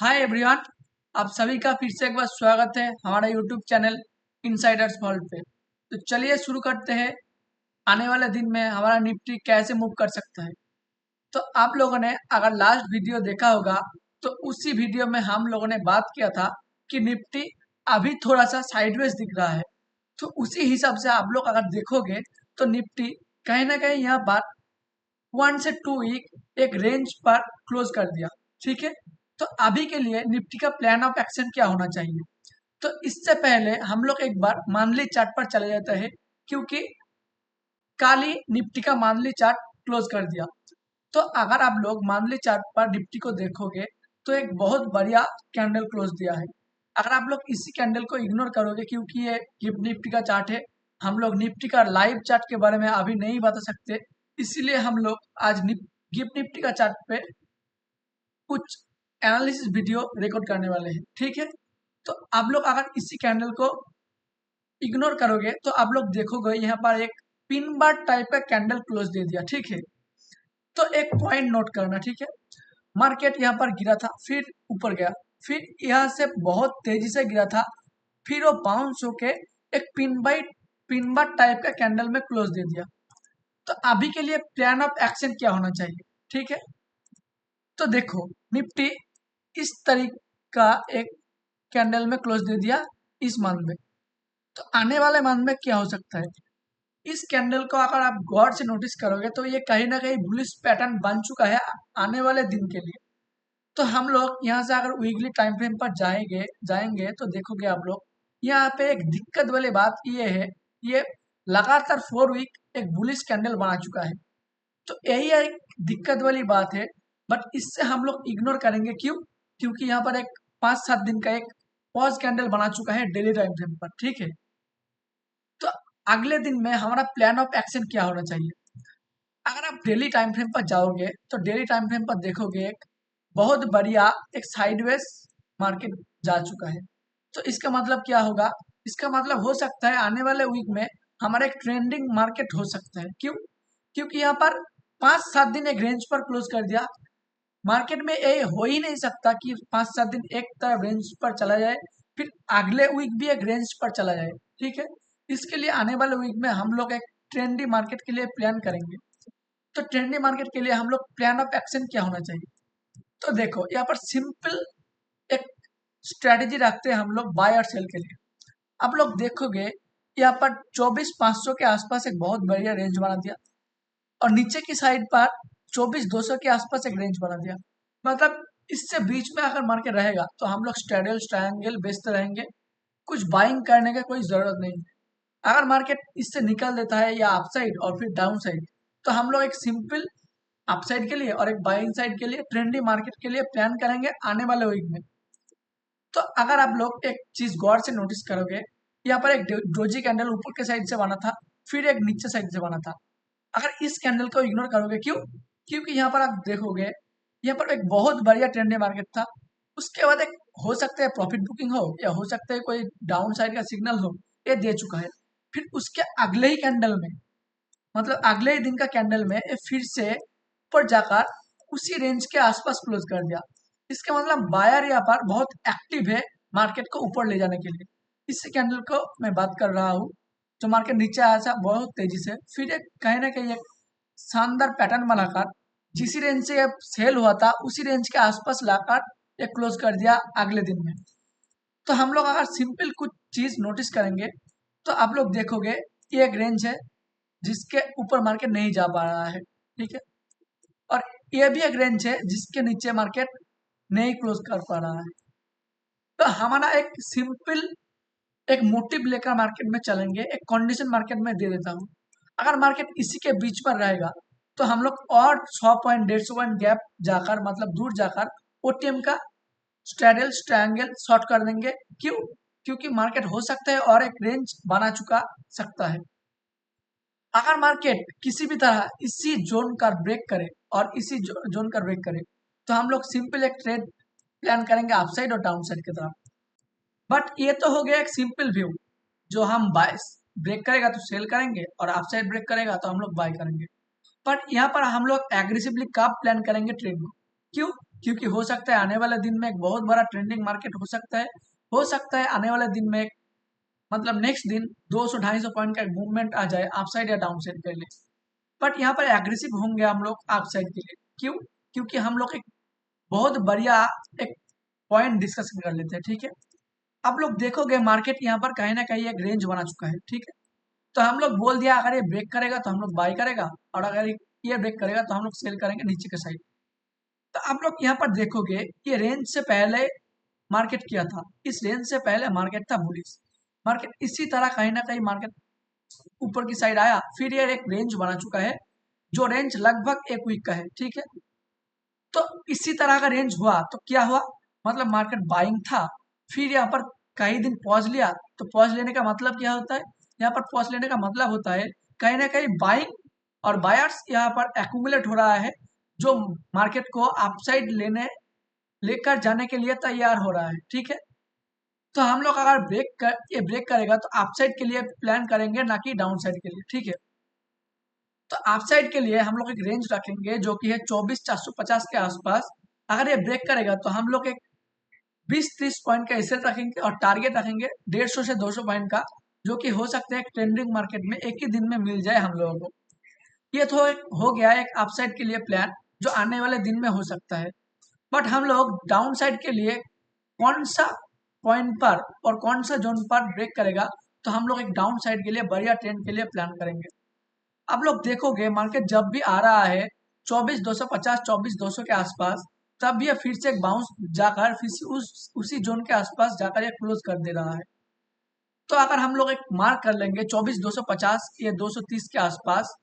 Hi everyone. आप सभी का फिर से एक बार स्वागत है हमारा यूट्यूब चैनल इनसाइडर्स वर्ल्ड पे। तो चलिए शुरू करते हैं। आने वाले दिन में हमारा निफ्टी कैसे मूव कर सकता है। तो आप लोगों ने अगर लास्ट वीडियो देखा होगा तो उसी वीडियो में हम लोगों ने बात किया था कि निफ्टी अभी थोड़ा सा साइडवेज दिख रहा है। तो उसी हिसाब से आप लोग अगर देखोगे तो निफ्टी कहीं ना कहीं यहाँ पर 1 से 2 वीक एक रेंज पर क्लोज कर दिया। ठीक है। तो अभी के लिए निफ्टी का प्लान ऑफ एक्शन क्या होना चाहिए। तो इससे पहले हम लोग एक बार मानली चार्ट पर चले जाते हैं, क्योंकि कल ही निफ्टी का मानली चार्ट क्लोज कर दिया। तो अगर आप लोग मानली चार्ट पर निफ्टी को देखोगे तो एक बहुत बढ़िया कैंडल क्लोज दिया है। अगर आप लोग इसी कैंडल को इग्नोर करोगे, क्योंकि ये गिफ्ट निफ्टी का चार्ट है, हम लोग निफ्टी का लाइव चार्ट के बारे में अभी नहीं बता सकते, इसीलिए हम लोग आज गिफ्ट निफ्टी का चार्ट पे कुछ एनालिसिस वीडियो रिकॉर्ड करने वाले हैं। ठीक है। तो आप लोग अगर इसी कैंडल को इग्नोर करोगे तो आप लोग देखोगे यहाँ पर एक पिन बार टाइप का कैंडल क्लोज दे दिया। ठीक है। तो एक पॉइंट नोट करना। ठीक है। मार्केट यहाँ पर गिरा था, फिर ऊपर गया, फिर यहाँ से बहुत तेजी से गिरा था, फिर वो बाउंस होके एक पिन बार टाइप का कैंडल में क्लोज दे दिया। तो अभी के लिए प्लान ऑफ एक्शन क्या होना चाहिए। ठीक है। तो देखो, निफ्टी इस तरीके का एक कैंडल में क्लोज दे दिया इस मंथ में। तो आने वाले मंथ में क्या हो सकता है, इस कैंडल को अगर आप गौर से नोटिस करोगे तो ये कहीं ना कहीं बुलिश पैटर्न बन चुका है आने वाले दिन के लिए। तो हम लोग यहाँ से अगर वीकली टाइम फ्रेम पर जाएंगे जाएंगे तो देखोगे आप लोग यहाँ पे एक दिक्कत वाली बात ये है, ये लगातार 4 वीक एक बुलिश कैंडल बना चुका है। तो यही एक दिक्कत वाली बात है। बट इससे हम लोग इग्नोर करेंगे, क्यों? क्योंकि यहाँ पर एक 5-7 दिन का एक पॉज कैंडल बना चुका है डेली टाइम फ्रेम पर। ठीक है। तो अगले दिन में हमारा प्लान ऑफ एक्शन क्या होना चाहिए। अगर आप डेली टाइम फ्रेम पर जाओगे तो डेली टाइम फ्रेम पर देखोगे एक बहुत बढ़िया एक साइडवेज मार्केट जा चुका है। तो इसका मतलब क्या होगा, इसका मतलब हो सकता है आने वाले वीक में हमारा एक ट्रेंडिंग मार्केट हो सकता है। क्यों? क्योंकि यहाँ पर 5-7 दिन एक रेंज पर क्लोज कर दिया। मार्केट में ये हो ही नहीं सकता कि 5-7 दिन एक तरफ रेंज पर चला जाए, फिर अगले वीक भी एक रेंज पर चला जाए। ठीक है। इसके लिए आने वाले वीक में हम लोग एक ट्रेंडी मार्केट के लिए प्लान करेंगे। तो ट्रेंडी मार्केट के लिए हम लोग प्लान ऑफ एक्शन क्या होना चाहिए। तो देखो, यहाँ पर सिंपल एक स्ट्रेटेजी रखते हैं हम लोग बाय और सेल के लिए। आप लोग देखोगे यहाँ पर 24,500 के आसपास एक बहुत बढ़िया रेंज बना दिया, और नीचे की साइड पर 24,200 के आसपास एक रेंज बना दिया। मतलब इससे बीच में अगर मार्केट रहेगा तो हम लोग स्ट्रेडल ट्रायंगल बेचते रहेंगे, कुछ बाइंग करने का कोई जरूरत नहीं है। अगर मार्केट इससे निकल देता है या अपसाइड और फिर डाउन साइड, तो हम लोग एक सिंपल अपसाइड के लिए और एक बाइंग साइड के लिए ट्रेंडी मार्केट के लिए प्लान करेंगे आने वाले वीक में। तो अगर आप लोग एक चीज गौर से नोटिस करोगे, यहाँ पर एक डोजी कैंडल ऊपर के साइड से बना था, फिर एक नीचे साइड से बना था। अगर इस कैंडल को इग्नोर करोगे, क्यों? क्योंकि यहाँ पर आप देखोगे यहाँ पर एक बहुत बढ़िया ट्रेंडी मार्केट था। उसके बाद एक हो सकता है प्रॉफिट बुकिंग हो या हो सकता है कोई डाउन साइड का सिग्नल हो, ये दे चुका है। फिर उसके अगले ही कैंडल में, मतलब अगले ही दिन का कैंडल में ये फिर से ऊपर जाकर उसी रेंज के आसपास क्लोज कर दिया। इसका मतलब बायर यहाँ पर बहुत एक्टिव है मार्केट को ऊपर ले जाने के लिए। इस कैंडल को मैं बात कर रहा हूँ, जो मार्केट नीचे आया था बहुत तेजी से, फिर एक कहीं ना कहीं एक शानदार पैटर्न बनाकर जिस रेंज से सेल हुआ था उसी रेंज के आसपास लाकर ये क्लोज कर दिया अगले दिन में। तो हम लोग अगर सिंपल कुछ चीज नोटिस करेंगे तो आप लोग देखोगे ये एक रेंज है जिसके ऊपर मार्केट नहीं जा पा रहा है। ठीक है। और ये भी एक रेंज है जिसके नीचे मार्केट नहीं क्लोज कर पा रहा है। तो हमारा एक सिंपल एक मोटिव लेकर मार्केट में चलेंगे, एक कंडीशन मार्केट में दे देता हूँ। अगर मार्केट इसी के बीच पर रहेगा तो हम लोग और 100 पॉइंट 150 पॉइंट गैप जाकर, मतलब दूर जाकर ओटीएम का स्ट्रैडल ट्रायंगल शॉर्ट कर देंगे। क्यों? क्योंकि मार्केट हो सकता है और एक रेंज बना चुका सकता है। अगर मार्केट किसी भी तरह इसी जोन का ब्रेक करे और इसी जोन का ब्रेक करे तो हम लोग सिंपल एक ट्रेड प्लान करेंगे अपसाइड और डाउन साइड की तरफ। बट ये तो हो गया एक सिंपल व्यू, जो हम बाय ब्रेक करेगा तो सेल करेंगे और अपसाइड ब्रेक करेगा तो हम लोग बाय करेंगे। बट यहाँ पर हम लोग एग्रेसिवली कब प्लान करेंगे ट्रेड को? क्यों? क्योंकि हो सकता है आने वाले दिन में एक बहुत बड़ा ट्रेंडिंग मार्केट हो सकता है आने वाले दिन में मतलब नेक्स्ट दिन 200-250 पॉइंट का एक मूवमेंट आ जाए अप साइड या डाउन साइड के लिए। बट यहाँ पर एग्रेसिव होंगे हम लोग अप साइड के लिए। क्यों? क्योंकि हम लोग एक बहुत बढ़िया एक पॉइंट डिस्कशन कर लेते हैं, ठीक है। आप लोग देखोगे मार्केट यहाँ पर कहीं ना कहीं एक रेंज बना चुका है, ठीक है। तो हम लोग बोल दिया अगर ये ब्रेक करेगा तो हम लोग बाई करेगा, और अगर ये ब्रेक करेगा तो हम लोग सेल करेंगे नीचे के साइड। तो आप लोग यहाँ पर देखोगे कि रेंज से पहले मार्केट किया था, इस रेंज से पहले मार्केट था बुलिश। मार्केट इसी तरह कहीं ना कहीं मार्केट ऊपर की साइड आया, फिर ये एक रेंज बना चुका है जो रेंज लगभग एक वीक का है, ठीक है। तो इसी तरह का रेंज हुआ तो क्या हुआ, मतलब मार्केट बाइंग था, फिर यहाँ पर कई दिन पॉज लिया। तो पॉज लेने का मतलब क्या होता है, यहाँ पर पॉज लेने का मतलब होता है कहीं ना कहीं बाइंग और बायर्स यहाँ पर एक्यूमुलेट हो रहा है, जो मार्केट को अपसाइड लेकर जाने के लिए तैयार हो रहा है, ठीक है। तो हम लोग अगर ये ब्रेक करेगा तो अपसाइड के लिए प्लान करेंगे, ना कि डाउन साइड के लिए, ठीक है। तो अपसाइड के लिए हम लोग एक रेंज रखेंगे जो कि है 24,450 के आसपास। अगर ये ब्रेक करेगा तो हम लोग एक 20-30 पॉइंट का एसएल रखेंगे और टारगेट रखेंगे 150 से 200 पॉइंट का, जो कि हो सकता है ट्रेंडिंग मार्केट में एक ही दिन में मिल जाए हम लोगों को। ये तो हो गया एक अपसाइड के लिए प्लान जो आने वाले दिन में हो सकता है। बट हम लोग डाउन साइड के लिए कौन सा पॉइंट पर और कौन सा जोन पर ब्रेक करेगा, तो हम लोग एक डाउन साइड के लिए बढ़िया ट्रेंड के लिए प्लान करेंगे। आप लोग देखोगे मार्केट जब भी आ रहा है 24,250 24,200 के आसपास, तब ये फिर से एक बाउंस जाकर फिर से उसी जोन के आसपास जाकर ये क्लोज कर दे रहा है। तो अगर हम लोग एक मार्क कर लेंगे 24,250 या 230 के आसपास,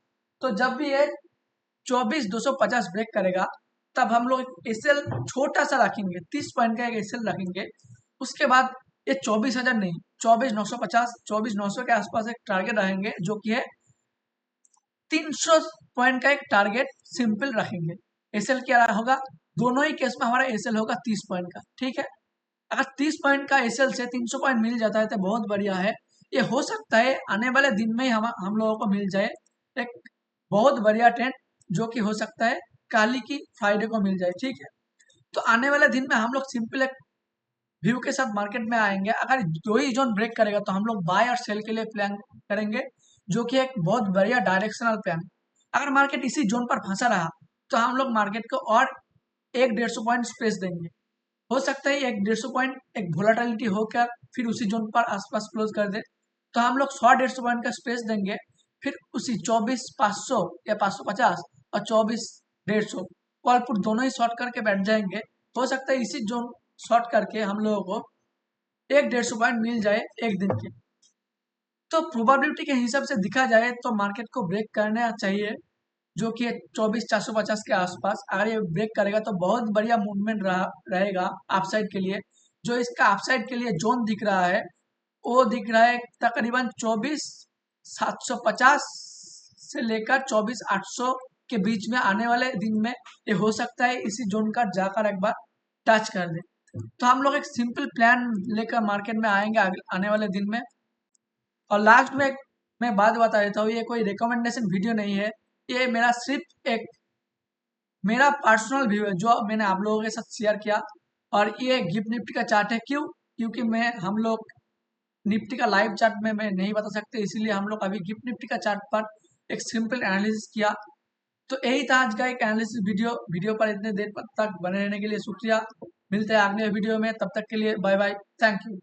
तो जब भी ये 24,250 ब्रेक करेगा तब हम लोग एक एसएल छोटा सा रखेंगे, 30 पॉइंट का एक एसएल रखेंगे। उसके बाद ये 24,000 नहीं, 24,950 24,900 के आसपास एक टारगेट रहेंगे, जो कि है 300 पॉइंट का एक टारगेट सिंपल रखेंगे। एसएल क्या होगा, दोनों ही केस में हमारा एसएल होगा 30 पॉइंट का, ठीक है। अगर 30 पॉइंट का एसएल से 300 पॉइंट मिल जाता है तो बहुत बढ़िया है। ये हो सकता है आने वाले दिन में ही हम लोगों को मिल जाए एक बहुत बढ़िया ट्रेंड, जो कि हो सकता है काली की फ्राइडे को मिल जाए, ठीक है। तो आने वाले दिन में हम लोग सिंपल एक व्यू के साथ मार्केट में आएंगे। अगर दो ही जोन ब्रेक करेगा तो हम लोग बाय और सेल के लिए प्लान करेंगे, जो कि एक बहुत बढ़िया डायरेक्शनल प्लान। अगर मार्केट इसी जोन पर फंसा रहा तो हम लोग मार्केट को और 100-150 पॉइंट स्पेस देंगे। हो सकता है 100-150 पॉइंट एक वोलाटिलिटी होकर फिर उसी जोन पर आसपास क्लोज कर दे, तो हम लोग 100-150 पॉइंट का स्पेस देंगे, फिर उसी 24,500 या 550 और 24,150 कॉल पुट दोनों ही शॉर्ट करके बैठ जाएंगे। हो सकता है इसी जोन शॉर्ट करके हम लोगों को 100-150 पॉइंट मिल जाए एक दिन के। तो प्रोबेबिलिटी के हिसाब से दिखा जाए तो मार्केट को ब्रेक करना चाहिए, जो कि 24,450 के आसपास। अगर ये ब्रेक करेगा तो बहुत बढ़िया मूवमेंट रहेगा अपसाइड के लिए। जो इसका अपसाइड के लिए जोन दिख रहा है वो दिख रहा है तकरीबन 24,750 से लेकर 24,800 के बीच में। आने वाले दिन में ये हो सकता है इसी जोन का जाकर एक बार टच कर दे। तो हम लोग एक सिंपल प्लान लेकर मार्केट में आएंगे आने वाले दिन में। और लास्ट में मैं बात बता देता हूँ, ये कोई रिकमेंडेशन वीडियो नहीं है, ये मेरा सिर्फ एक मेरा पर्सनल व्यू है जो मैंने आप लोगों के साथ शेयर किया। और ये गिफ्ट निफ्टी का चार्ट है, क्यों? क्योंकि मैं हम लोग निफ्टी का लाइव चार्ट में मैं नहीं बता सकते, इसीलिए हम लोग अभी गिफ्ट निफ्टी का चार्ट पर एक सिंपल एनालिसिस किया। तो यही था आज का एक एनालिसिस वीडियो पर इतने देर तक बने रहने के लिए शुक्रिया। मिलते हैं अगले वीडियो में, तब तक के लिए बाय बाय, थैंक यू।